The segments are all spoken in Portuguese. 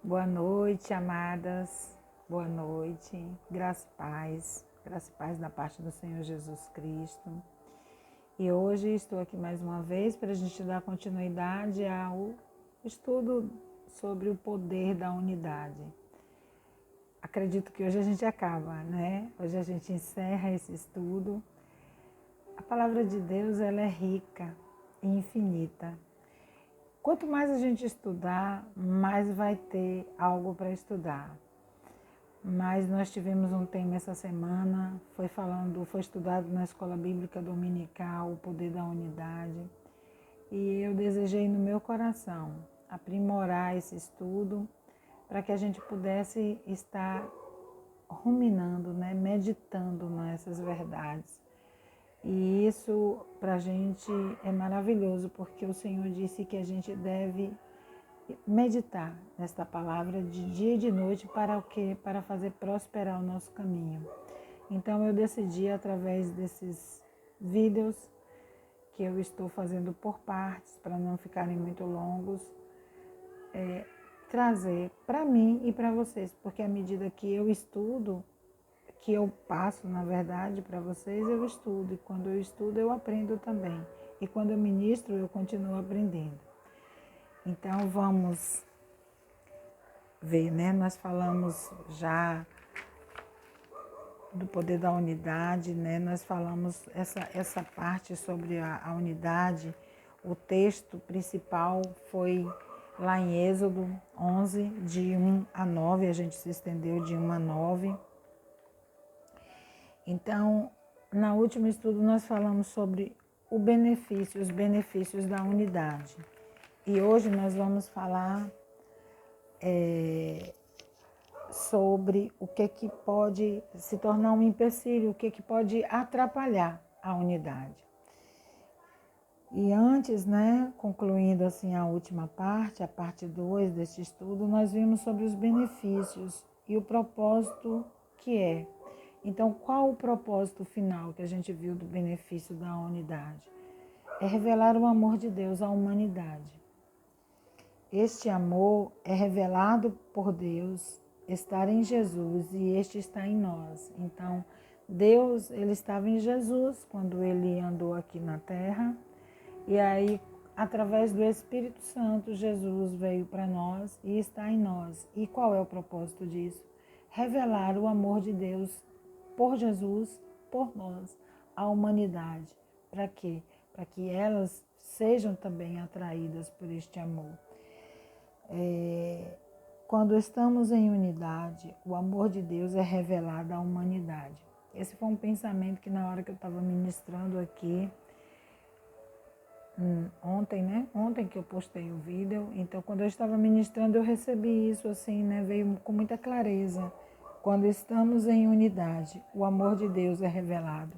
Boa noite, amadas. Boa noite. Graça e paz da parte do Senhor Jesus Cristo. E hoje estou aqui mais uma vez para a gente dar continuidade ao estudo sobre o poder da unidade. Acredito que hoje a gente acaba, né? Hoje a gente encerra esse estudo. A palavra de Deus, ela é rica e infinita. Quanto mais a gente estudar, mais vai ter algo para estudar. Mas nós tivemos um tema essa semana, foi estudado na Escola Bíblica Dominical, o poder da unidade. E eu desejei no meu coração aprimorar esse estudo para que a gente pudesse estar ruminando, né, meditando nessas verdades. E isso para a gente é maravilhoso, porque o Senhor disse que a gente deve meditar nesta palavra de dia e de noite para o quê? Para fazer prosperar o nosso caminho. Então eu decidi, através desses vídeos que eu estou fazendo por partes, para não ficarem muito longos, trazer para mim e para vocês, porque à medida que eu estudo, que eu passo, na verdade, para vocês, eu estudo. E quando eu estudo, eu aprendo também. E quando eu ministro, eu continuo aprendendo. Então, vamos ver, né? Nós falamos já do poder da unidade, né? Nós falamos essa parte sobre a unidade. O texto principal foi lá em Êxodo 11, de 1 a 9. A gente se estendeu de 1 a 9. Então, no último estudo nós falamos sobre os benefícios da unidade. E hoje nós vamos falar sobre o que pode se tornar um empecilho, o que pode atrapalhar a unidade. E antes, né, concluindo assim a última parte, a parte 2 deste estudo, nós vimos sobre os benefícios e o propósito que é. Então, qual o propósito final que a gente viu do benefício da unidade? É revelar o amor de Deus à humanidade. Este amor é revelado por Deus, estar em Jesus, e este está em nós. Então, Deus, ele estava em Jesus quando ele andou aqui na terra, e aí, através do Espírito Santo, Jesus veio para nós e está em nós. E qual é o propósito disso? Revelar o amor de Deus por Jesus, por nós, à humanidade. Para quê? Para que elas sejam também atraídas por este amor. Quando estamos em unidade, o amor de Deus é revelado à humanidade. Esse foi um pensamento que na hora que eu estava ministrando aqui, ontem, né? Ontem que eu postei o vídeo, então quando eu estava ministrando eu recebi isso assim, né? Veio com muita clareza. Quando estamos em unidade, o amor de Deus é revelado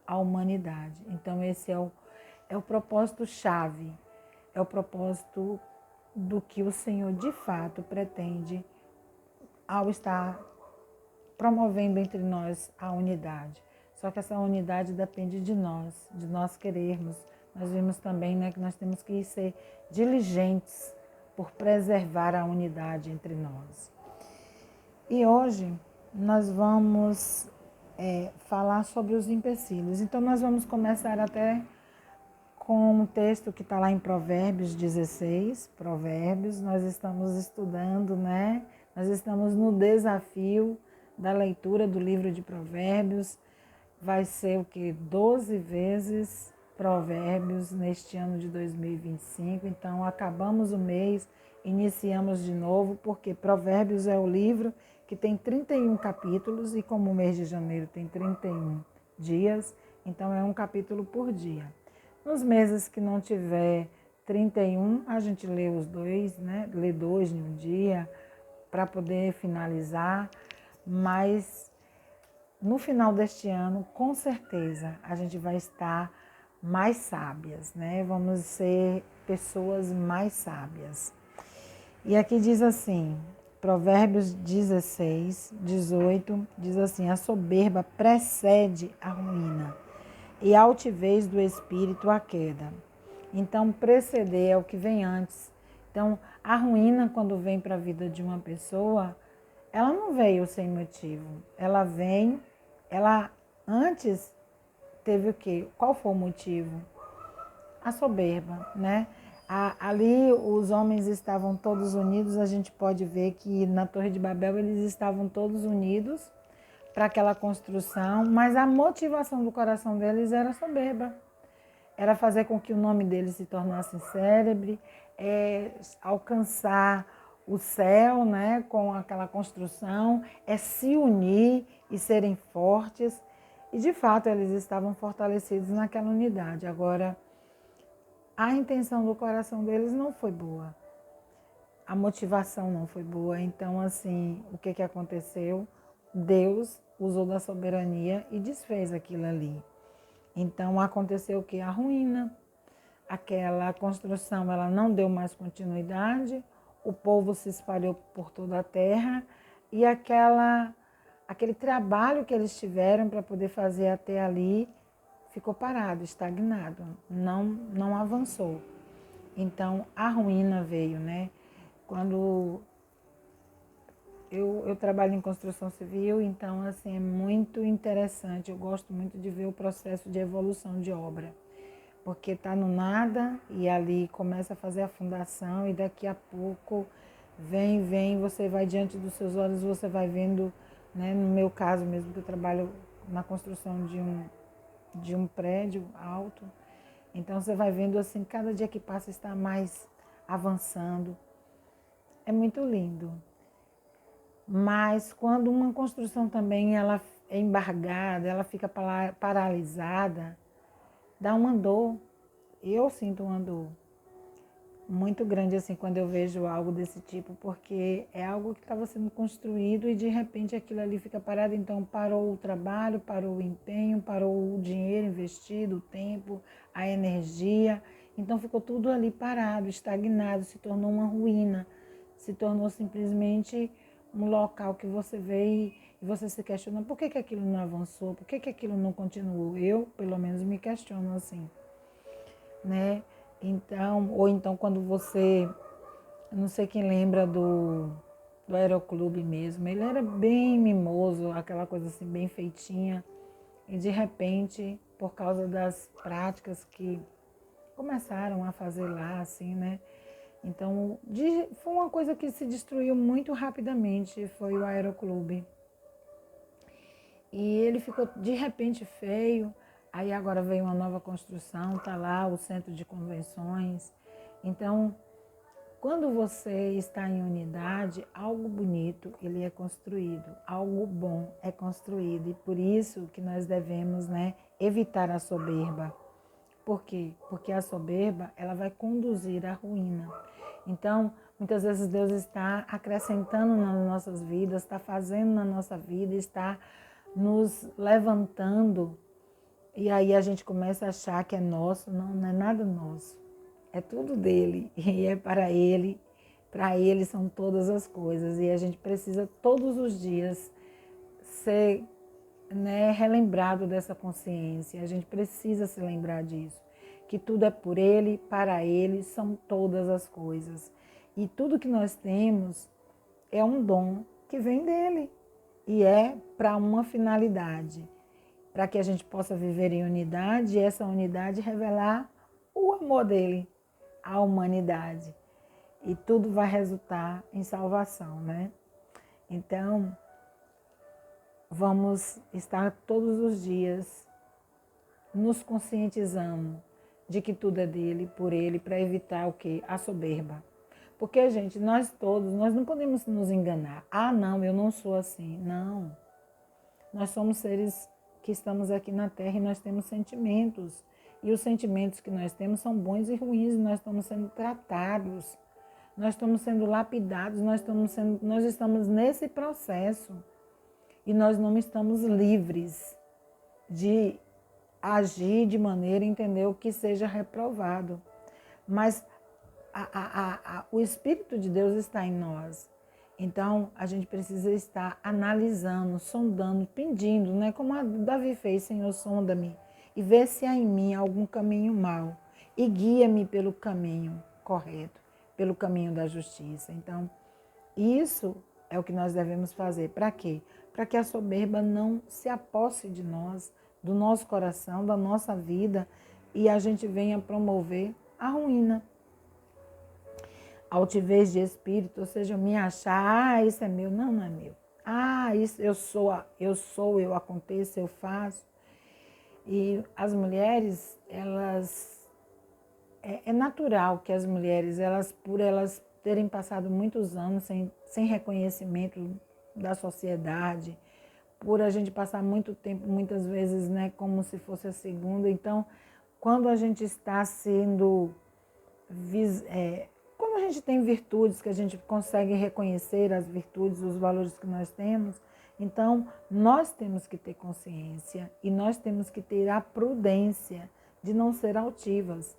à humanidade. Então esse é o propósito-chave, é o propósito do que o Senhor de fato pretende ao estar promovendo entre nós a unidade. Só que essa unidade depende de nós querermos. Nós vimos também, né, que nós temos que ser diligentes por preservar a unidade entre nós. E hoje nós vamos falar sobre os empecilhos. Então nós vamos começar até com um texto que está lá em Provérbios 16. Provérbios, nós estamos estudando, né? Nós estamos no desafio da leitura do livro de Provérbios. Vai ser o que? 12 vezes Provérbios neste ano de 2025. Então, acabamos o mês, iniciamos de novo, porque Provérbios é o livro que tem 31 capítulos e como o mês de janeiro tem 31 dias, então é um capítulo por dia. Nos meses que não tiver 31, a gente lê os dois, né? Lê 2 em um dia para poder finalizar, mas no final deste ano, com certeza, a gente vai estar mais sábias, né? Vamos ser pessoas mais sábias. E aqui diz assim, Provérbios 16, 18, diz assim: a soberba precede a ruína e a altivez do espírito a queda. Então, preceder é o que vem antes. Então, a ruína, quando vem para a vida de uma pessoa, ela não veio sem motivo. Ela antes teve o quê? Qual foi o motivo? A soberba, né? Ali os homens estavam todos unidos, a gente pode ver que na Torre de Babel eles estavam todos unidos para aquela construção, mas a motivação do coração deles era soberba. Era fazer com que o nome deles se tornasse célebre, alcançar o céu, né, com aquela construção, se unir e serem fortes. E de fato eles estavam fortalecidos naquela unidade. Agora, a intenção do coração deles não foi boa. A motivação não foi boa. Então, assim, o que aconteceu? Deus usou da soberania e desfez aquilo ali. Então, aconteceu o que? A ruína. Aquela construção, ela não deu mais continuidade, o povo se espalhou por toda a terra e aquele trabalho que eles tiveram para poder fazer até ali ficou parado, estagnado, não avançou. Então, a ruína veio, né? Quando eu trabalho em construção civil, então, assim, é muito interessante, eu gosto muito de ver o processo de evolução de obra, porque está no nada e ali começa a fazer a fundação e daqui a pouco vem, você vai diante dos seus olhos, você vai vendo, né? No meu caso mesmo, que eu trabalho na construção de um prédio alto. Então você vai vendo assim, cada dia que passa está mais avançando. É muito lindo. Mas quando uma construção também ela é embargada, ela fica paralisada, dá uma dor. Eu sinto uma dor muito grande assim quando eu vejo algo desse tipo, porque é algo que estava sendo construído e de repente aquilo ali fica parado. Então parou o trabalho, parou o empenho, parou o dinheiro investido, o tempo, a energia. Então ficou tudo ali parado, estagnado, se tornou uma ruína, se tornou simplesmente um local que você vê e você se questiona por que aquilo não avançou, por que aquilo não continuou. Eu, pelo menos, me questiono assim, né? Então, ou então quando você, não sei quem lembra do Aeroclube mesmo, ele era bem mimoso, aquela coisa assim, bem feitinha, e de repente, por causa das práticas que começaram a fazer lá, assim, né? Então, foi uma coisa que se destruiu muito rapidamente, foi o Aeroclube. E ele ficou de repente feio. Aí agora veio uma nova construção, está lá o centro de convenções. Então, quando você está em unidade, algo bonito ele é construído, algo bom é construído. E por isso que nós devemos, né, evitar a soberba. Por quê? Porque a soberba ela vai conduzir à ruína. Então, muitas vezes Deus está acrescentando nas nossas vidas, está fazendo na nossa vida, está nos levantando. E aí a gente começa a achar que é nosso. Não, não é nada nosso. É tudo dele e é para ele. Para ele são todas as coisas. E a gente precisa todos os dias ser, né, relembrado dessa consciência. A gente precisa se lembrar disso. Que tudo é por ele, para ele, são todas as coisas. E tudo que nós temos é um dom que vem dele. E é para uma finalidade. Para que a gente possa viver em unidade e essa unidade revelar o amor dele à humanidade. E tudo vai resultar em salvação, né? Então, vamos estar todos os dias nos conscientizando de que tudo é dele, por ele, para evitar o quê? A soberba. Porque, gente, nós todos, nós não podemos nos enganar. Ah, não, eu não sou assim. Não. Nós somos seres que estamos aqui na Terra e nós temos sentimentos. E os sentimentos que nós temos são bons e ruins, nós estamos sendo tratados, nós estamos sendo lapidados, nós estamos nesse processo. E nós não estamos livres de agir de maneira, entendeu, que seja reprovado. Mas o Espírito de Deus está em nós. Então, a gente precisa estar analisando, sondando, pedindo, né? Como a Davi fez, Senhor, sonda-me e vê se há em mim algum caminho mau e guia-me pelo caminho correto. pelo caminho da justiça. Então, isso é o que nós devemos fazer. Para quê? Para que a soberba não se aposse de nós, do nosso coração, da nossa vida, e a gente venha promover a ruína. Altivez de espírito, ou seja, me achar, isso é meu, não é meu. Isso eu aconteço, eu faço. E as mulheres, é natural que as mulheres, por elas terem passado muitos anos sem reconhecimento da sociedade, por a gente passar muito tempo, muitas vezes, né, como se fosse a segunda. Então, quando a gente está sendo... quando a gente tem virtudes, que a gente consegue reconhecer as virtudes, os valores que nós temos, então nós temos que ter consciência e nós temos que ter a prudência de não ser altivas.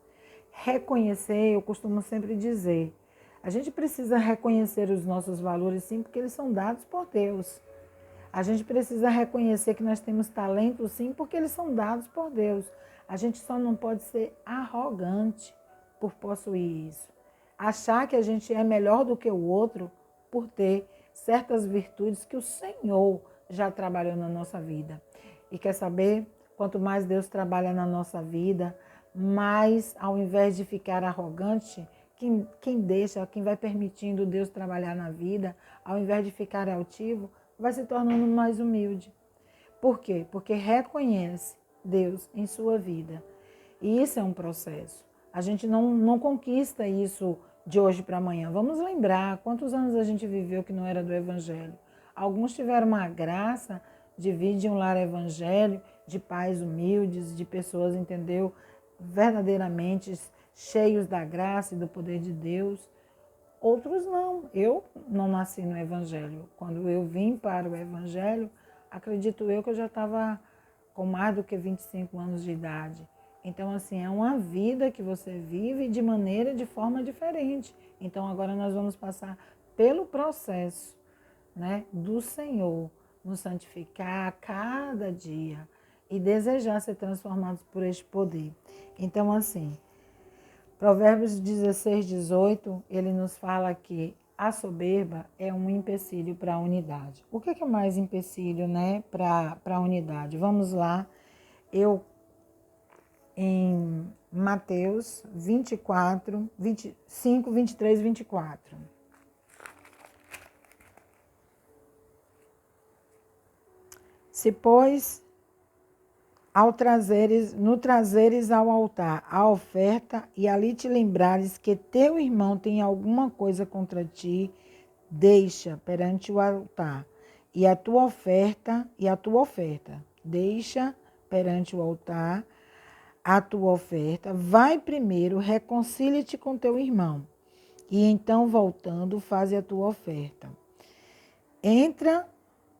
Reconhecer, eu costumo sempre dizer, a gente precisa reconhecer os nossos valores sim, porque eles são dados por Deus. A gente precisa reconhecer que nós temos talento sim, porque eles são dados por Deus. A gente só não pode ser arrogante por possuir isso. Achar que a gente é melhor do que o outro por ter certas virtudes que o Senhor já trabalhou na nossa vida. E quer saber? Quanto mais Deus trabalha na nossa vida, mais, ao invés de ficar arrogante, quem vai permitindo Deus trabalhar na vida, ao invés de ficar altivo, vai se tornando mais humilde. Por quê? Porque reconhece Deus em sua vida. E isso é um processo. A gente não conquista isso de hoje para amanhã. Vamos lembrar quantos anos a gente viveu que não era do Evangelho. Alguns tiveram uma graça de vir de um lar evangélico, de pais humildes, de pessoas, entendeu? Verdadeiramente cheios da graça e do poder de Deus. Outros não. Eu não nasci no Evangelho. Quando eu vim para o Evangelho, acredito eu que eu já estava com mais do que 25 anos de idade. Então, assim, é uma vida que você vive de forma diferente. Então, agora nós vamos passar pelo processo, né, do Senhor, nos santificar a cada dia e desejar ser transformados por este poder. Então, assim, Provérbios 16, 18, ele nos fala que a soberba é um empecilho para a unidade. O que é mais empecilho, né, para a unidade? Vamos lá, em Mateus 24, 25, 23, 24. Se, pois, no trazeres ao altar a oferta e ali te lembrares que teu irmão tem alguma coisa contra ti, deixa perante o altar e a tua oferta, deixa perante o altar a tua oferta, vai primeiro, reconcilia-te com teu irmão, e então, voltando, faze a tua oferta. Entra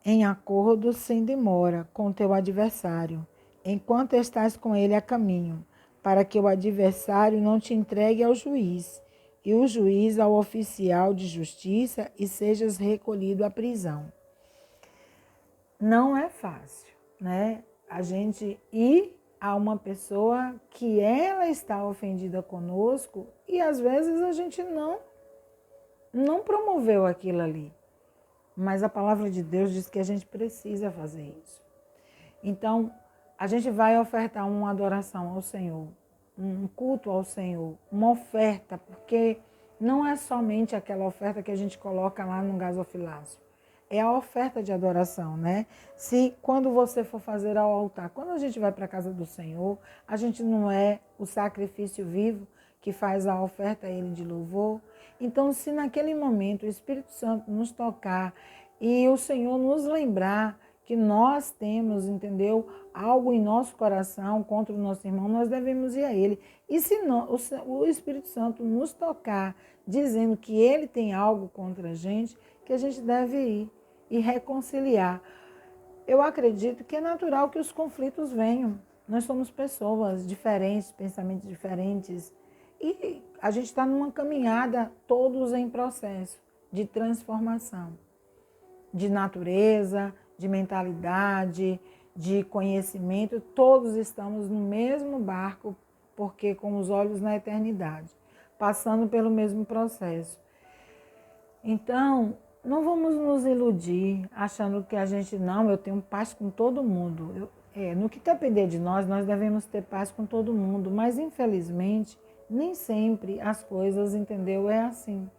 em acordo sem demora com teu adversário, enquanto estás com ele a caminho, para que o adversário não te entregue ao juiz, e o juiz ao oficial de justiça, e sejas recolhido à prisão. Não é fácil, né? A gente ir a uma pessoa que ela está ofendida conosco e às vezes a gente não promoveu aquilo ali. Mas a palavra de Deus diz que a gente precisa fazer isso. Então, a gente vai ofertar uma adoração ao Senhor, um culto ao Senhor, uma oferta, porque não é somente aquela oferta que a gente coloca lá no gasofilácio. É a oferta de adoração, né? Se quando você for fazer ao altar, quando a gente vai para a casa do Senhor, a gente não é o sacrifício vivo que faz a oferta a Ele de louvor. Então, se naquele momento o Espírito Santo nos tocar e o Senhor nos lembrar que nós temos, entendeu, algo em nosso coração contra o nosso irmão, nós devemos ir a Ele. E se não, o Espírito Santo nos tocar dizendo que Ele tem algo contra a gente, que a gente deve ir e reconciliar. Eu acredito que é natural que os conflitos venham. Nós somos pessoas diferentes, pensamentos diferentes. E a gente está numa caminhada, todos em processo de transformação. De natureza, de mentalidade, de conhecimento. Todos estamos no mesmo barco, porque com os olhos na eternidade. passando pelo mesmo processo. Então, não vamos nos iludir achando que a gente, não, eu tenho paz com todo mundo. No que depender de nós, nós devemos ter paz com todo mundo, mas infelizmente, nem sempre as coisas, entendeu? É assim.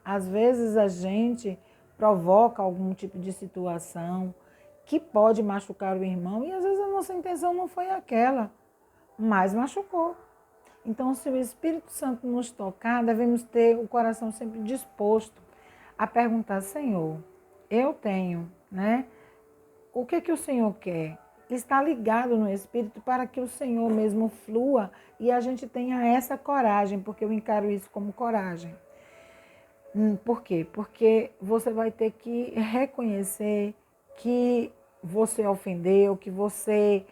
Às vezes a gente provoca algum tipo de situação que pode machucar o irmão e às vezes a nossa intenção não foi aquela, mas machucou. Então, se o Espírito Santo nos tocar, devemos ter o coração sempre disposto a perguntar: Senhor, eu tenho, né? O que o Senhor quer? Está ligado no Espírito para que o Senhor mesmo flua e a gente tenha essa coragem, porque eu encaro isso como coragem. Por quê? Porque você vai ter que reconhecer que você ofendeu, que você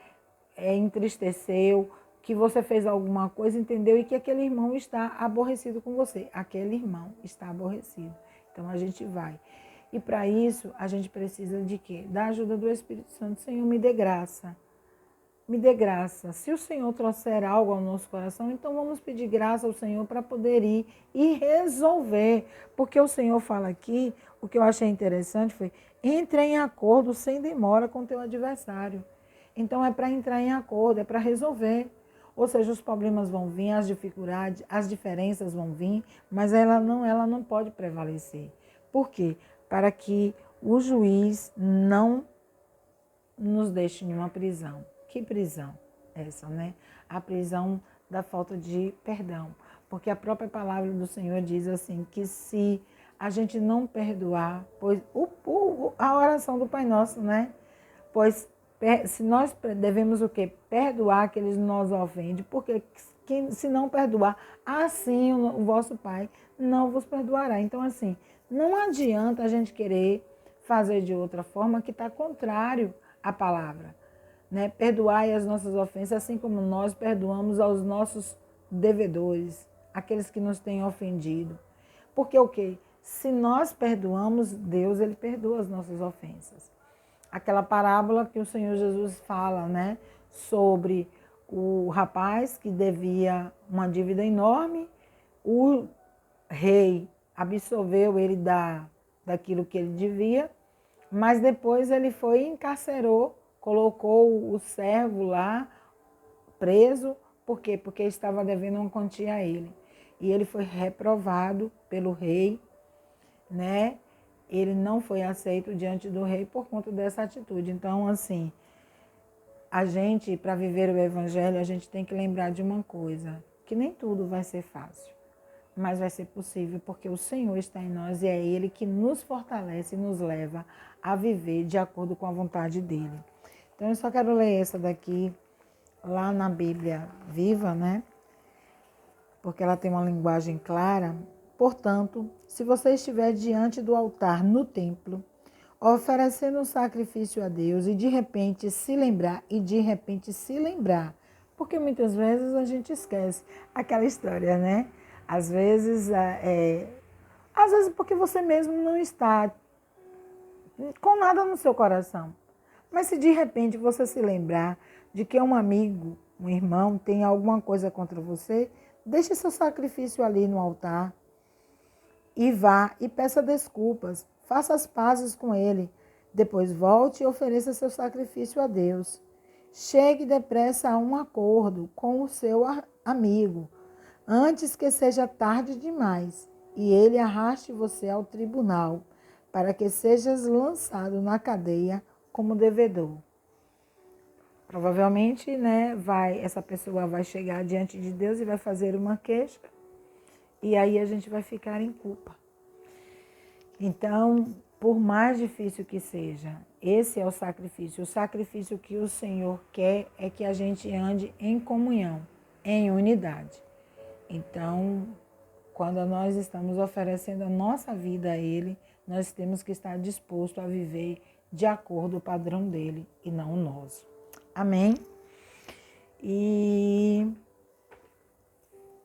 entristeceu, que você fez alguma coisa, entendeu? E que aquele irmão está aborrecido com você. Aquele irmão está aborrecido. Então a gente vai. E para isso a gente precisa de quê? Da ajuda do Espírito Santo. Senhor, me dê graça. Me dê graça. Se o Senhor trouxer algo ao nosso coração, então vamos pedir graça ao Senhor para poder ir e resolver. Porque o Senhor fala aqui, o que eu achei interessante foi: entre em acordo sem demora com o teu adversário. Então é para entrar em acordo, é para resolver. Ou seja, os problemas vão vir, as dificuldades, as diferenças vão vir, mas ela não pode prevalecer. Por quê? Para que o juiz não nos deixe em uma prisão. Que prisão essa, né? A prisão da falta de perdão. Porque a própria palavra do Senhor diz assim, que se a gente não perdoar, pois a oração do Pai Nosso, né? Pois se nós devemos o quê? Perdoar aqueles que nos ofendem, porque se não perdoar, assim o vosso Pai não vos perdoará. Então, assim, não adianta a gente querer fazer de outra forma que está contrário à palavra. Né? Perdoai as nossas ofensas, assim como nós perdoamos aos nossos devedores, aqueles que nos têm ofendido. Porque o quê? Se nós perdoamos, Deus, Ele perdoa as nossas ofensas. Aquela parábola que o Senhor Jesus fala, né? Sobre o rapaz que devia uma dívida enorme, o rei absolveu ele daquilo que ele devia, mas depois ele foi e encarcerou, colocou o servo lá preso. Por quê? Porque estava devendo uma quantia a ele. E ele foi reprovado pelo rei, né? Ele não foi aceito diante do rei por conta dessa atitude. Então, assim, a gente, para viver o evangelho, a gente tem que lembrar de uma coisa, que nem tudo vai ser fácil, mas vai ser possível porque o Senhor está em nós e é Ele que nos fortalece e nos leva a viver de acordo com a vontade dEle. Então, eu só quero ler essa daqui, lá na Bíblia Viva, né? Porque ela tem uma linguagem clara. Portanto, se você estiver diante do altar no templo, oferecendo um sacrifício a Deus e de repente se lembrar, porque muitas vezes a gente esquece aquela história, né? Às vezes porque você mesmo não está com nada no seu coração. Mas se de repente você se lembrar de que um amigo, um irmão tem alguma coisa contra você, deixe seu sacrifício ali no altar e vá e peça desculpas, faça as pazes com ele. Depois volte e ofereça seu sacrifício a Deus. Chegue depressa a um acordo com o seu amigo, antes que seja tarde demais e ele arraste você ao tribunal, para que sejas lançado na cadeia como devedor. Provavelmente, né, essa pessoa vai chegar diante de Deus e vai fazer uma queixa, e aí a gente vai ficar em culpa. Então, por mais difícil que seja, esse é o sacrifício. O sacrifício que o Senhor quer é que a gente ande em comunhão, em unidade. Então, quando nós estamos oferecendo a nossa vida a Ele, nós temos que estar disposto a viver de acordo com o padrão dele e não o nosso. Amém? E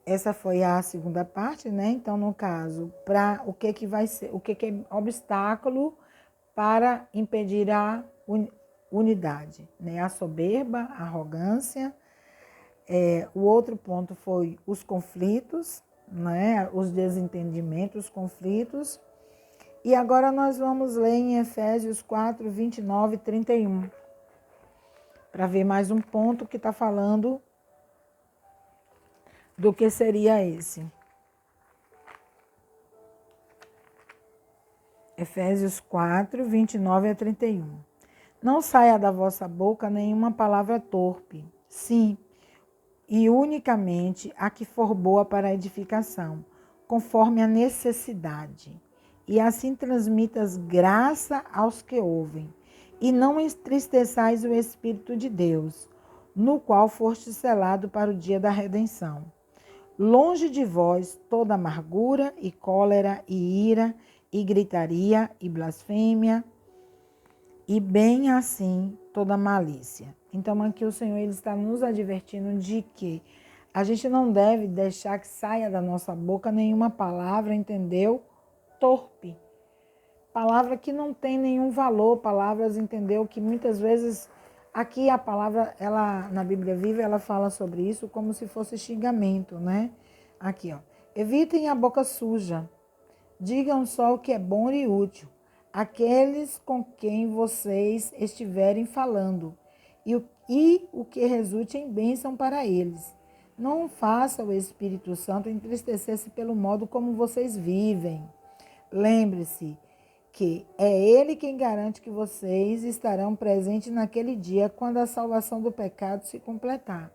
essa foi a segunda parte, né? Então, no caso, para o que vai ser, o que é obstáculo para impedir a unidade, né? A soberba, a arrogância. O outro ponto foi os conflitos, né, os desentendimentos, os conflitos. E agora nós vamos ler em Efésios 4, 29 e 31, para ver mais um ponto que está falando do que seria esse. Efésios 4, 29 a 31. Não saia da vossa boca nenhuma palavra torpe, sim, e unicamente a que for boa para a edificação, conforme a necessidade. E assim transmitas graça aos que ouvem. E não entristeçais o Espírito de Deus, no qual foste selado para o dia da redenção. Longe de vós toda amargura e cólera e ira e gritaria e blasfêmia, e bem assim toda malícia. Então aqui o Senhor ele está nos advertindo de que a gente não deve deixar que saia da nossa boca nenhuma palavra, entendeu? Torpe. Palavra que não tem nenhum valor, palavras, entendeu? Que muitas vezes, aqui a palavra, ela na Bíblia Viva, ela fala sobre isso como se fosse xingamento, né? Aqui, ó. Evitem a boca suja. Digam só o que é bom e útil, aqueles com quem vocês estiverem falando, e o que resulte em bênção para eles. Não faça o Espírito Santo entristecer-se pelo modo como vocês vivem. Lembre-se que é Ele quem garante que vocês estarão presentes naquele dia quando a salvação do pecado se completar.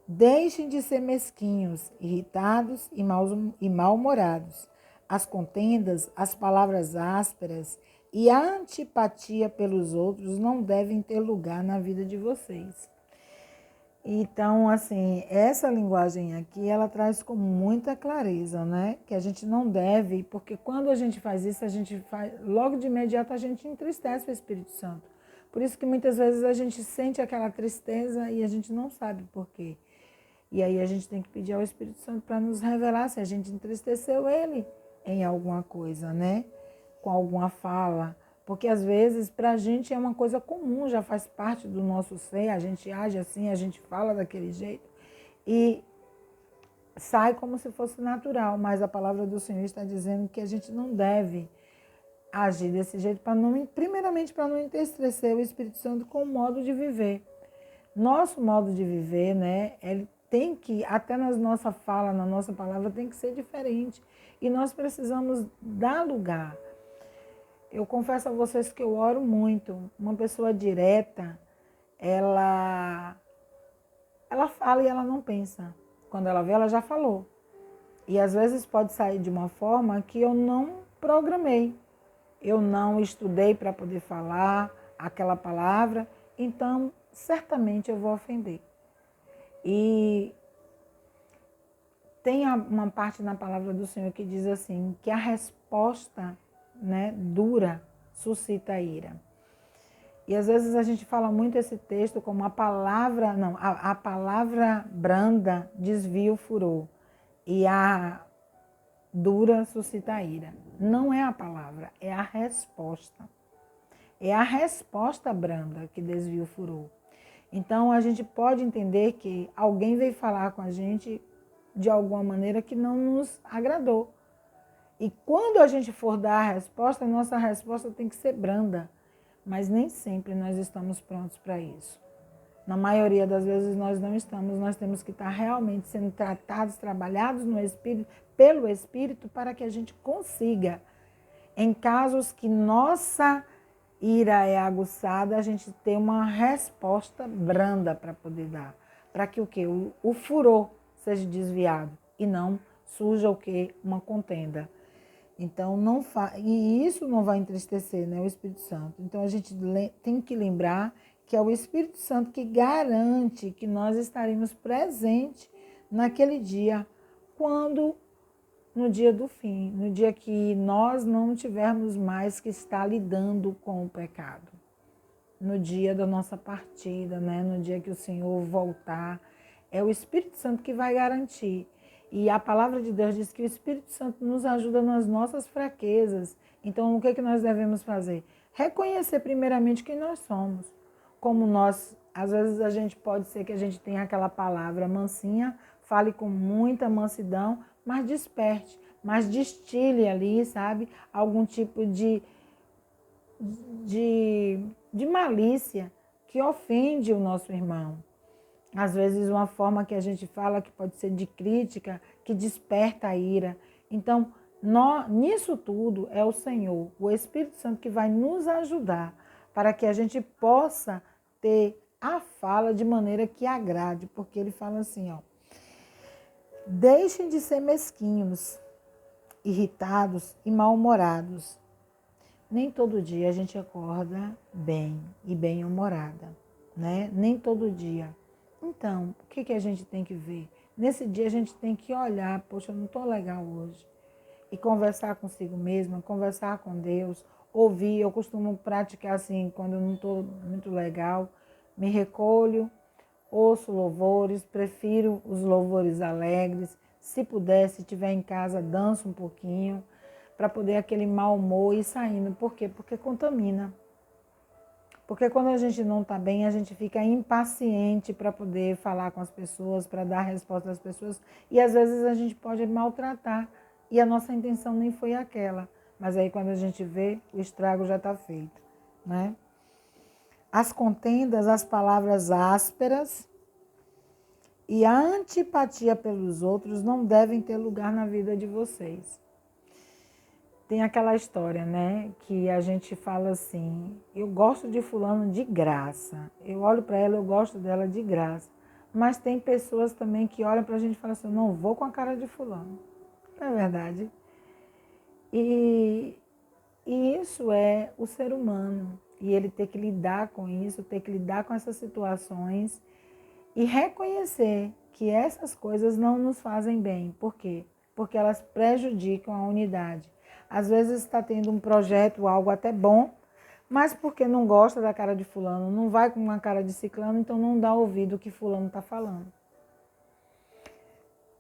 Deixem de ser mesquinhos, irritados e mal-humorados. As contendas, as palavras ásperas e a antipatia pelos outros não devem ter lugar na vida de vocês. Então, assim, essa linguagem aqui, ela traz com muita clareza, né? Que a gente não deve, porque quando a gente faz isso, logo de imediato a gente entristece o Espírito Santo. Por isso que muitas vezes a gente sente aquela tristeza e a gente não sabe por quê. E aí a gente tem que pedir ao Espírito Santo para nos revelar se a gente entristeceu ele em alguma coisa, né? Com alguma fala. Porque às vezes para a gente é uma coisa comum, já faz parte do nosso ser, a gente age assim, a gente fala daquele jeito e sai como se fosse natural, mas a palavra do Senhor está dizendo que a gente não deve agir desse jeito, primeiramente para não entristecer o Espírito Santo com o modo de viver. Nosso modo de viver, né, ele tem que, até na nossa fala, na nossa palavra, tem que ser diferente. E nós precisamos dar lugar. Eu confesso a vocês que eu oro muito. Uma pessoa direta, ela fala e ela não pensa. Quando ela vê, ela já falou. E às vezes pode sair de uma forma que eu não programei. Eu não estudei para poder falar aquela palavra. Então, certamente eu vou ofender. E tem uma parte na palavra do Senhor que diz assim, que a resposta, né, dura suscita ira. E às vezes a gente fala muito esse texto como a palavra branda desvia o furor e a dura suscita ira. Não é a palavra, é a resposta. É a resposta branda que desvia o furor. Então, a gente pode entender que alguém veio falar com a gente de alguma maneira que não nos agradou. E quando a gente for dar a resposta, a nossa resposta tem que ser branda. Mas nem sempre nós estamos prontos para isso. Na maioria das vezes nós não estamos, nós temos que estar realmente sendo tratados, trabalhados no Espírito, pelo Espírito, para que a gente consiga, em casos que nossa ira é aguçada, a gente tem uma resposta branda para poder dar. Para que o quê? O furor seja desviado e não surja o quê? Uma contenda. Então, e isso não vai entristecer, né, o Espírito Santo. Então, a gente tem que lembrar que é o Espírito Santo que garante que nós estaremos presentes naquele dia, no dia do fim, no dia que nós não tivermos mais que estar lidando com o pecado. No dia da nossa partida, né? No dia que o Senhor voltar, é o Espírito Santo que vai garantir. E a palavra de Deus diz que o Espírito Santo nos ajuda nas nossas fraquezas. Então, o que nós devemos fazer? Reconhecer primeiramente quem nós somos. Como nós, às vezes a gente pode ser que a gente tenha aquela palavra mansinha, fale com muita mansidão, mas desperte, mas destile ali, sabe, algum tipo de malícia que ofende o nosso irmão. Às vezes uma forma que a gente fala que pode ser de crítica, que desperta a ira. Então, nisso tudo é o Senhor, o Espírito Santo que vai nos ajudar para que a gente possa ter a fala de maneira que agrade, porque ele fala assim, ó: deixem de ser mesquinhos, irritados e mal-humorados. Nem todo dia a gente acorda bem e bem-humorada, né? Nem todo dia. Então, o que a gente tem que ver? Nesse dia a gente tem que olhar, poxa, eu não estou legal hoje. E conversar consigo mesma, conversar com Deus, ouvir. Eu costumo praticar assim, quando eu não estou muito legal, me recolho, ouço louvores, prefiro os louvores alegres. Se puder, se estiver em casa, danço um pouquinho, para poder aquele mau humor ir saindo. Por quê? Porque contamina. Porque quando a gente não está bem, a gente fica impaciente para poder falar com as pessoas, para dar resposta às pessoas. E às vezes a gente pode maltratar. E a nossa intenção nem foi aquela. Mas aí quando a gente vê, o estrago já está feito, né? As contendas, as palavras ásperas e a antipatia pelos outros não devem ter lugar na vida de vocês. Tem aquela história, né, que a gente fala assim: eu gosto de fulano de graça, eu olho para ela, eu gosto dela de graça. Mas tem pessoas também que olham para a gente e falam assim: eu não vou com a cara de fulano. Não é verdade? E isso é o ser humano. E ele ter que lidar com isso, ter que lidar com essas situações e reconhecer que essas coisas não nos fazem bem. Por quê? Porque elas prejudicam a unidade. Às vezes está tendo um projeto, algo até bom, mas porque não gosta da cara de fulano, não vai com uma cara de ciclano, então não dá ouvido o que fulano está falando.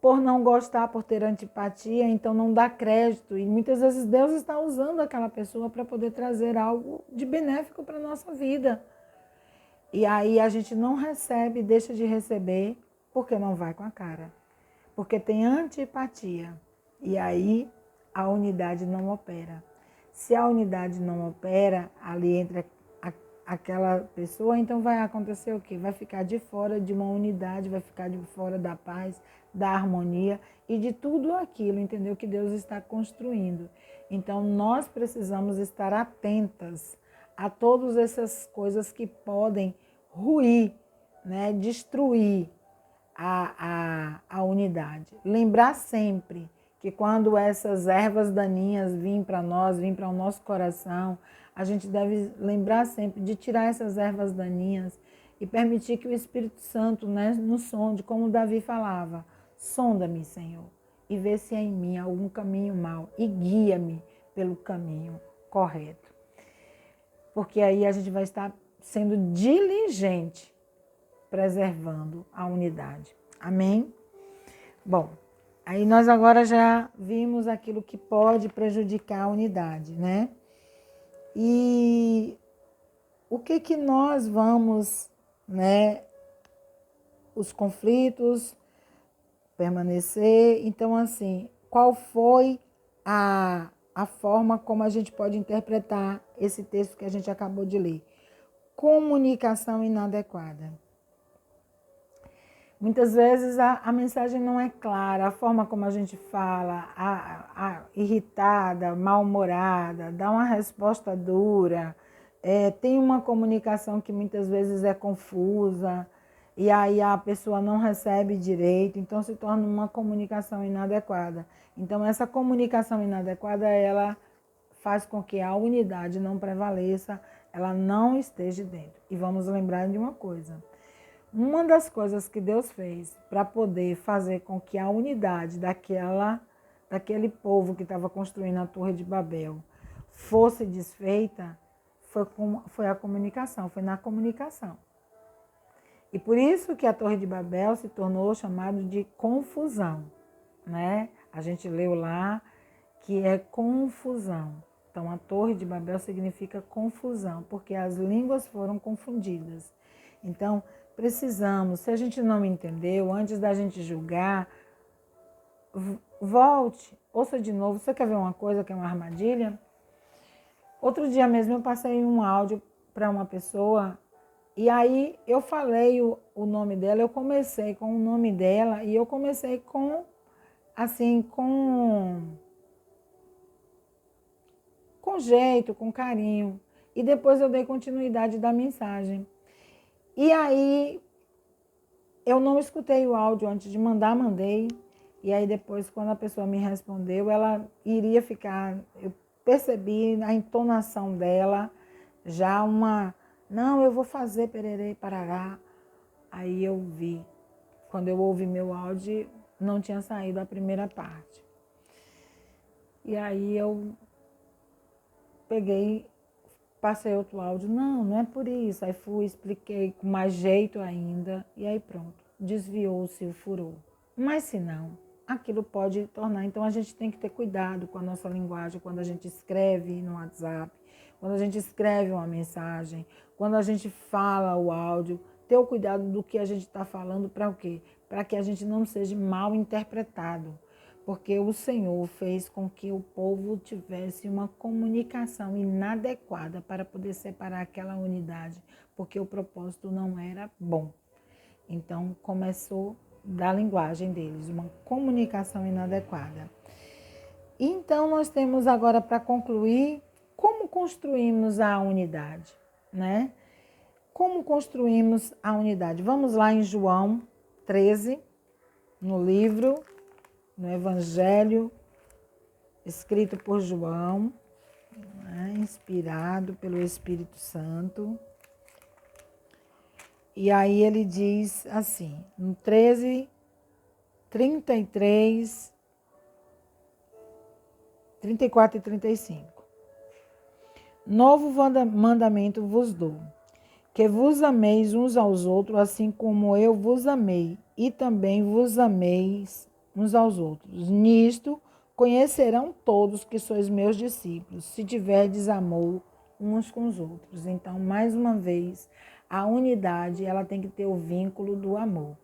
Por não gostar, por ter antipatia, então não dá crédito. E muitas vezes Deus está usando aquela pessoa para poder trazer algo de benéfico para a nossa vida. E aí a gente não recebe, deixa de receber, porque não vai com a cara. Porque tem antipatia. E aí a unidade não opera. Se a unidade não opera ali entre aquela pessoa, então vai acontecer o quê? Vai ficar de fora de uma unidade, vai ficar de fora da paz, da harmonia e de tudo aquilo, entendeu? Que Deus está construindo. Então nós precisamos estar atentas a todas essas coisas que podem ruir, né? Destruir a unidade. Lembrar sempre que quando essas ervas daninhas vêm para nós, vêm para o nosso coração, a gente deve lembrar sempre de tirar essas ervas daninhas e permitir que o Espírito Santo, né, nos sonde, como Davi falava: sonda-me, Senhor, e vê se há em mim algum caminho mau e guia-me pelo caminho correto. Porque aí a gente vai estar sendo diligente, preservando a unidade. Amém? Bom, aí nós agora já vimos aquilo que pode prejudicar a unidade, né? E o que nós vamos, né? Os conflitos permanecer. Então, assim, qual foi a forma como a gente pode interpretar esse texto que a gente acabou de ler? Comunicação inadequada. Muitas vezes a mensagem não é clara, a forma como a gente fala, irritada, mal-humorada, dá uma resposta dura, tem uma comunicação que muitas vezes é confusa, e aí a pessoa não recebe direito, então se torna uma comunicação inadequada. Então essa comunicação inadequada, ela faz com que a unidade não prevaleça, ela não esteja dentro. E vamos lembrar de uma coisa: uma das coisas que Deus fez para poder fazer com que a unidade daquele povo que estava construindo a Torre de Babel fosse desfeita foi a comunicação, foi na comunicação. E por isso que a Torre de Babel se tornou chamado de confusão, né? A gente leu lá que é confusão. Então a Torre de Babel significa confusão, porque as línguas foram confundidas. Então, precisamos, se a gente não entendeu, antes da gente julgar, volte, ouça de novo. Você quer ver uma coisa que é uma armadilha? Outro dia mesmo eu passei um áudio para uma pessoa e aí eu falei o nome dela, eu comecei com o nome dela e eu comecei com, assim, com jeito, com carinho. E depois eu dei continuidade da mensagem. E aí eu não escutei o áudio antes de mandar, mandei. E aí depois, quando a pessoa me respondeu, ela iria ficar, eu percebi na entonação dela já uma, não, eu vou fazer pererê, parará. Aí eu vi, quando eu ouvi meu áudio, não tinha saído a primeira parte. E aí eu peguei, passei outro áudio, não é por isso. Aí fui, expliquei com mais jeito ainda, e aí pronto, desviou-se o furor. Mas se não, aquilo pode tornar, então a gente tem que ter cuidado com a nossa linguagem, quando a gente escreve no WhatsApp, quando a gente escreve uma mensagem, quando a gente fala o áudio, ter o cuidado do que a gente está falando para o quê? Para que a gente não seja mal interpretado. Porque o Senhor fez com que o povo tivesse uma comunicação inadequada para poder separar aquela unidade, porque o propósito não era bom. Então, começou da linguagem deles, uma comunicação inadequada. Então, nós temos agora para concluir como construímos a unidade, né? Como construímos a unidade? Vamos lá em João 13, no livro, no Evangelho, escrito por João, né, inspirado pelo Espírito Santo. E aí ele diz assim, no 13, 33, 34 e 35. Novo mandamento vos dou, que vos ameis uns aos outros, assim como eu vos amei, e também vos ameis uns aos outros. Nisto conhecerão todos que sois meus discípulos, se tiverdes amor uns com os outros. Então, mais uma vez, a unidade, ela tem que ter o vínculo do amor.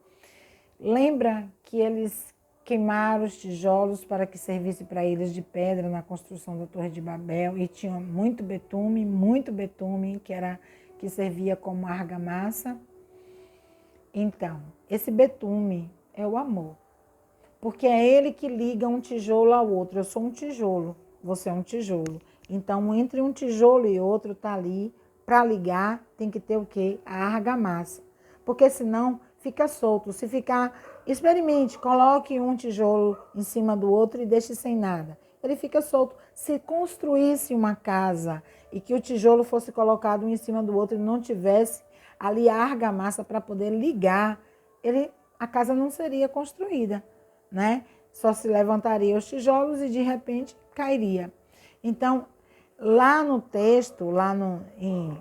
Lembra que eles queimaram os tijolos para que servisse para eles de pedra na construção da Torre de Babel e tinham muito betume, que servia como argamassa. Então, esse betume é o amor. Porque é ele que liga um tijolo ao outro. Eu sou um tijolo, você é um tijolo. Então, entre um tijolo e outro está ali, para ligar, tem que ter o quê? A argamassa. Porque senão fica solto. Se ficar, experimente, coloque um tijolo em cima do outro e deixe sem nada. Ele fica solto. Se construísse uma casa e que o tijolo fosse colocado um em cima do outro e não tivesse ali a argamassa para poder ligar, a casa não seria construída, né? Só se levantaria os tijolos e de repente cairia. Então, lá no texto, em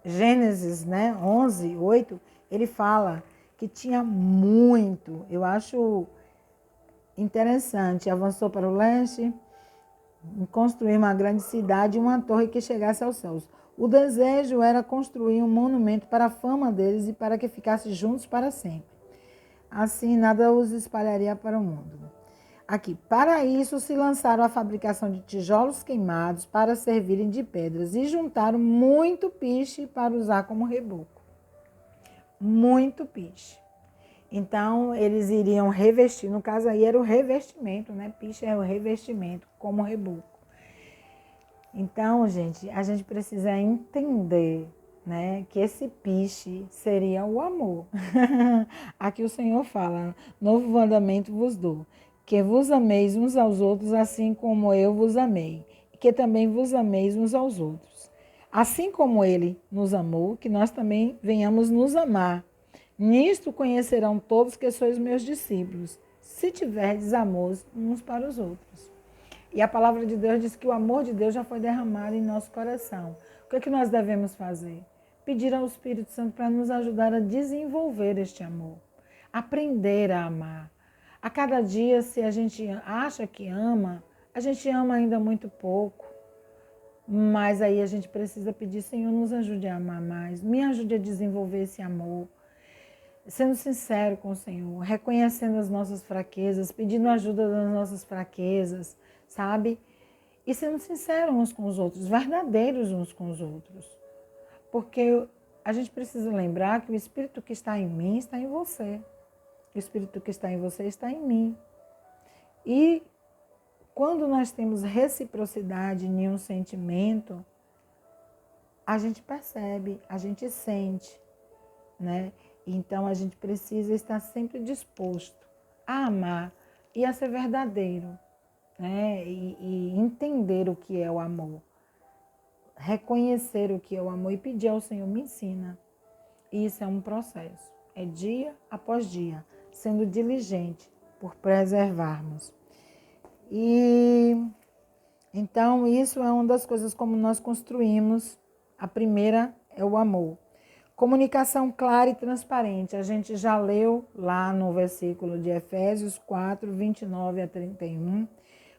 Gênesis, né, 11, 8, ele fala que tinha muito, eu acho interessante, avançou para o leste, construir uma grande cidade e uma torre que chegasse aos céus. O desejo era construir um monumento para a fama deles e para que ficasse juntos para sempre. Assim, nada os espalharia para o mundo. Aqui, para isso se lançaram a fabricação de tijolos queimados para servirem de pedras e juntaram muito piche para usar como reboco. Muito piche. Então, eles iriam revestir, no caso aí era o revestimento, né? Piche é o revestimento como reboco. Então, gente, a gente precisa entender, né, que esse piche seria o amor. Aqui o Senhor fala, novo mandamento vos dou, que vos ameis uns aos outros assim como eu vos amei, e que também vos ameis uns aos outros. Assim como ele nos amou, que nós também venhamos nos amar. Nisto conhecerão todos que sois meus discípulos, se tiverdes amor uns para os outros. E a palavra de Deus diz que o amor de Deus já foi derramado em nosso coração. O que é que nós devemos fazer? Pedir ao Espírito Santo para nos ajudar a desenvolver este amor, aprender a amar. A cada dia, se a gente acha que ama, a gente ama ainda muito pouco. Mas aí a gente precisa pedir, Senhor, nos ajude a amar mais, me ajude a desenvolver esse amor, sendo sincero com o Senhor, reconhecendo as nossas fraquezas, pedindo ajuda das nossas fraquezas, sabe? E sendo sinceros uns com os outros, verdadeiros uns com os outros. Porque a gente precisa lembrar que o Espírito que está em mim está em você. O Espírito que está em você está em mim. E quando nós temos reciprocidade em um sentimento, a gente percebe, a gente sente, né? Então a gente precisa estar sempre disposto a amar e a ser verdadeiro, né? E entender o que é o amor, reconhecer o que é o amor e pedir ao Senhor, me ensina. Isso é um processo, é dia após dia, sendo diligente por preservarmos. E então isso é uma das coisas como nós construímos. A primeira é o amor. Comunicação clara e transparente. A gente já leu lá no versículo de Efésios 4, 29 a 31,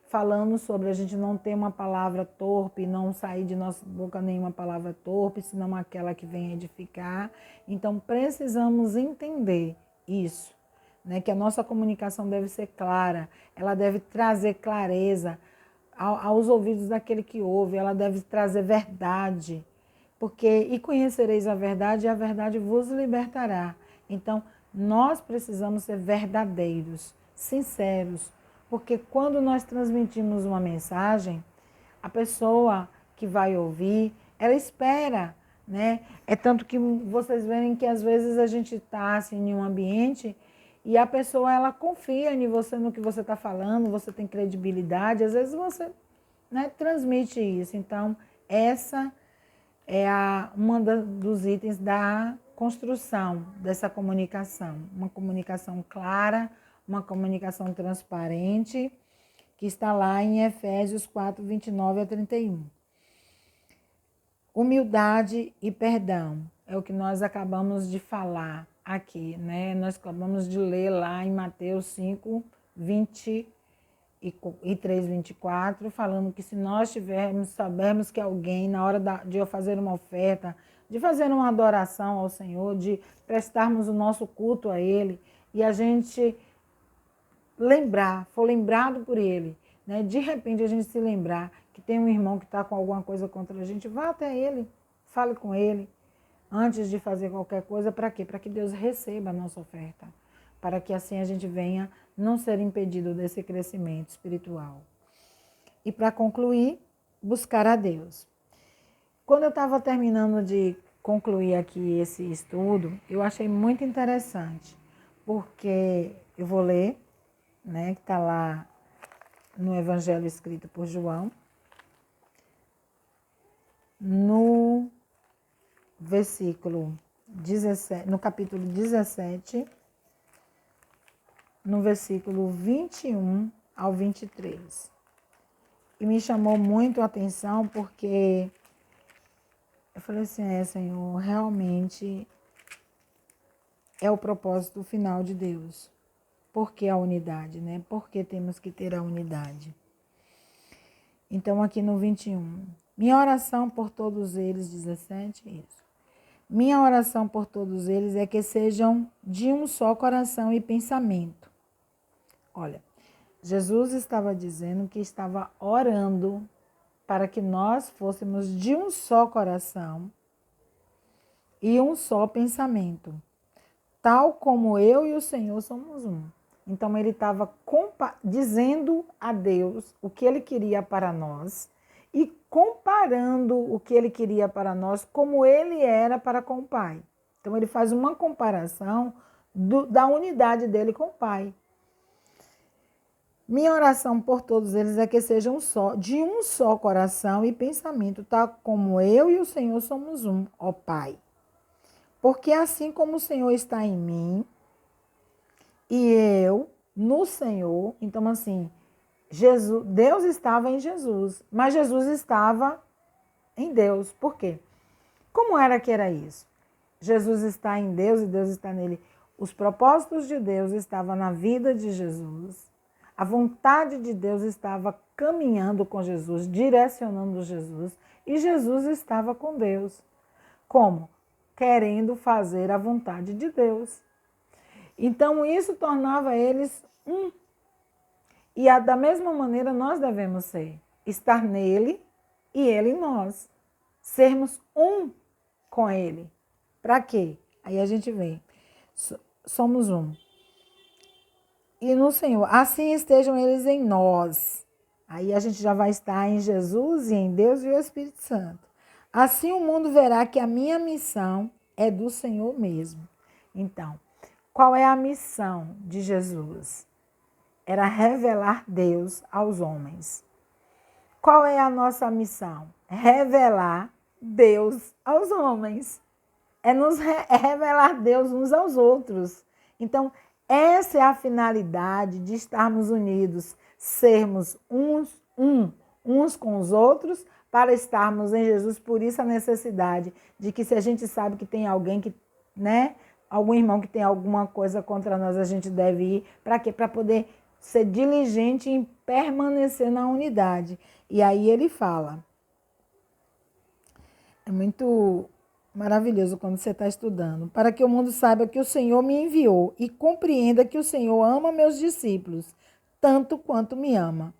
falando sobre a gente não ter uma palavra torpe, não sair de nossa boca nenhuma palavra torpe, senão aquela que vem edificar. Então precisamos entender isso, né? Que a nossa comunicação deve ser clara, ela deve trazer clareza aos ouvidos daquele que ouve, ela deve trazer verdade. E conhecereis a verdade, e a verdade vos libertará. Então, nós precisamos ser verdadeiros, sinceros, porque quando nós transmitimos uma mensagem, a pessoa que vai ouvir, ela espera, né? É tanto que vocês verem que às vezes a gente está assim, em um ambiente e a pessoa ela confia em você, no que você está falando, você tem credibilidade, às vezes você, né, transmite isso. Então, essa é dos itens da construção dessa comunicação. Uma comunicação clara, uma comunicação transparente, que está lá em Efésios 4, 29 a 31. Humildade e perdão é o que nós acabamos de falar aqui, né? Nós acabamos de ler lá em Mateus 5, 20 e 3, 24, falando que se nós sabermos que alguém, na hora de eu fazer uma oferta, de fazer uma adoração ao Senhor, de prestarmos o nosso culto a Ele, e a gente for lembrado por Ele, né? De repente a gente se lembrar que tem um irmão que está com alguma coisa contra a gente, vá até Ele, fale com Ele, antes de fazer qualquer coisa, para quê? Para que Deus receba a nossa oferta, para que assim a gente venha não ser impedido desse crescimento espiritual. E para concluir, buscar a Deus. Quando eu estava terminando de concluir aqui esse estudo, eu achei muito interessante, porque eu vou ler, né, que está lá no Evangelho escrito por João, no versículo 17, no capítulo 17, no versículo 21 ao 23. E me chamou muito a atenção porque eu falei assim, Senhor, realmente é o propósito final de Deus. Por que a unidade, né? Por que temos que ter a unidade? Então, aqui no 21, minha oração por todos eles, 17, isso. Minha oração por todos eles é que sejam de um só coração e pensamento. Olha, Jesus estava dizendo que estava orando para que nós fôssemos de um só coração e um só pensamento, tal como eu e o Senhor somos um. Então ele estava dizendo a Deus o que ele queria para nós e comparando o que ele queria para nós como ele era para com o Pai. Então ele faz uma comparação da unidade dele com o Pai. Minha oração por todos eles é que sejam de um só coração e pensamento, tal como eu e o Senhor somos um, ó Pai. Porque assim como o Senhor está em mim e eu no Senhor, então assim, Deus estava em Jesus, mas Jesus estava em Deus. Por quê? Como era que era isso? Jesus está em Deus e Deus está nele. Os propósitos de Deus estavam na vida de Jesus. A vontade de Deus estava caminhando com Jesus, direcionando Jesus, e Jesus estava com Deus. Como? Querendo fazer a vontade de Deus. Então, isso tornava eles um. E da mesma maneira nós devemos ser. Estar nele e ele em nós. Sermos um com ele. Para quê? Aí a gente vê. Somos um. E no Senhor. Assim estejam eles em nós. Aí a gente já vai estar em Jesus e em Deus e o Espírito Santo. Assim o mundo verá que a minha missão é do Senhor mesmo. Então, qual é a missão de Jesus? Era revelar Deus aos homens. Qual é a nossa missão? Revelar Deus aos homens. É revelar Deus uns aos outros. Então, essa é a finalidade de estarmos unidos, sermos uns com os outros, para estarmos em Jesus. Por isso a necessidade de que, se a gente sabe que tem alguém que, né, algum irmão que tem alguma coisa contra nós, a gente deve ir. Para quê? Para poder ser diligente em permanecer na unidade. E aí ele fala. É muito maravilhoso quando você está estudando. Para que o mundo saiba que o Senhor me enviou e compreenda que o Senhor ama meus discípulos, tanto quanto me ama.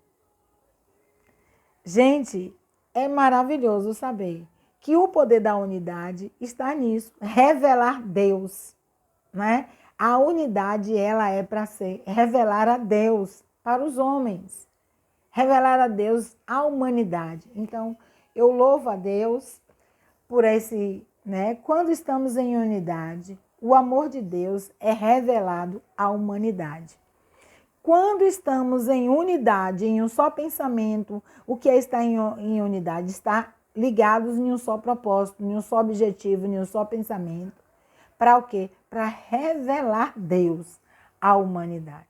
Gente, é maravilhoso saber que o poder da unidade está nisso. Revelar Deus, né? A unidade, ela é para ser revelar a Deus para os homens. Revelar a Deus à humanidade. Então, eu louvo a Deus por esse, né? Quando estamos em unidade, o amor de Deus é revelado à humanidade. Quando estamos em unidade, em um só pensamento, o que é estar em unidade? Estar ligados em um só propósito, em um só objetivo, em um só pensamento. Para o quê? Para revelar Deus à humanidade.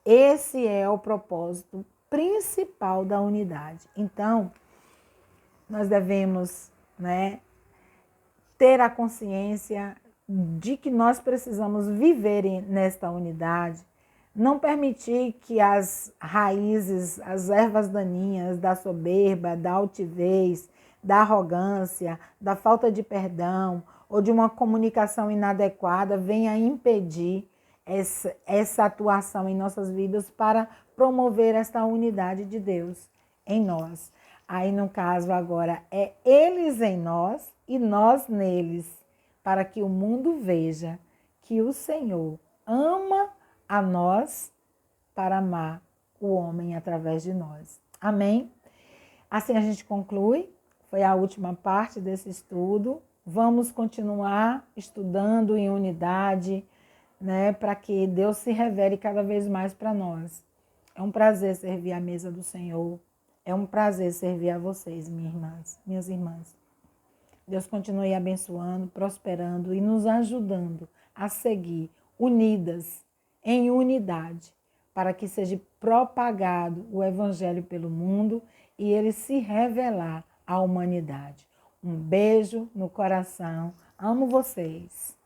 Esse é o propósito principal da unidade. Então, nós devemos, né, ter a consciência de que nós precisamos viver nesta unidade, não permitir que as raízes, as ervas daninhas da soberba, da altivez, da arrogância, da falta de perdão ou de uma comunicação inadequada venha impedir essa atuação em nossas vidas para promover esta unidade de Deus em nós. Aí, no caso agora, é eles em nós e nós neles, para que o mundo veja que o Senhor ama a nós para amar o homem através de nós. Amém? Assim a gente conclui. Foi a última parte desse estudo. Vamos continuar estudando em unidade, né, para que Deus se revele cada vez mais para nós. É um prazer servir à mesa do Senhor. É um prazer servir a vocês, minhas irmãs. Deus continue abençoando, prosperando e nos ajudando a seguir unidas, em unidade, para que seja propagado o Evangelho pelo mundo e ele se revelar à humanidade. Um beijo no coração. Amo vocês.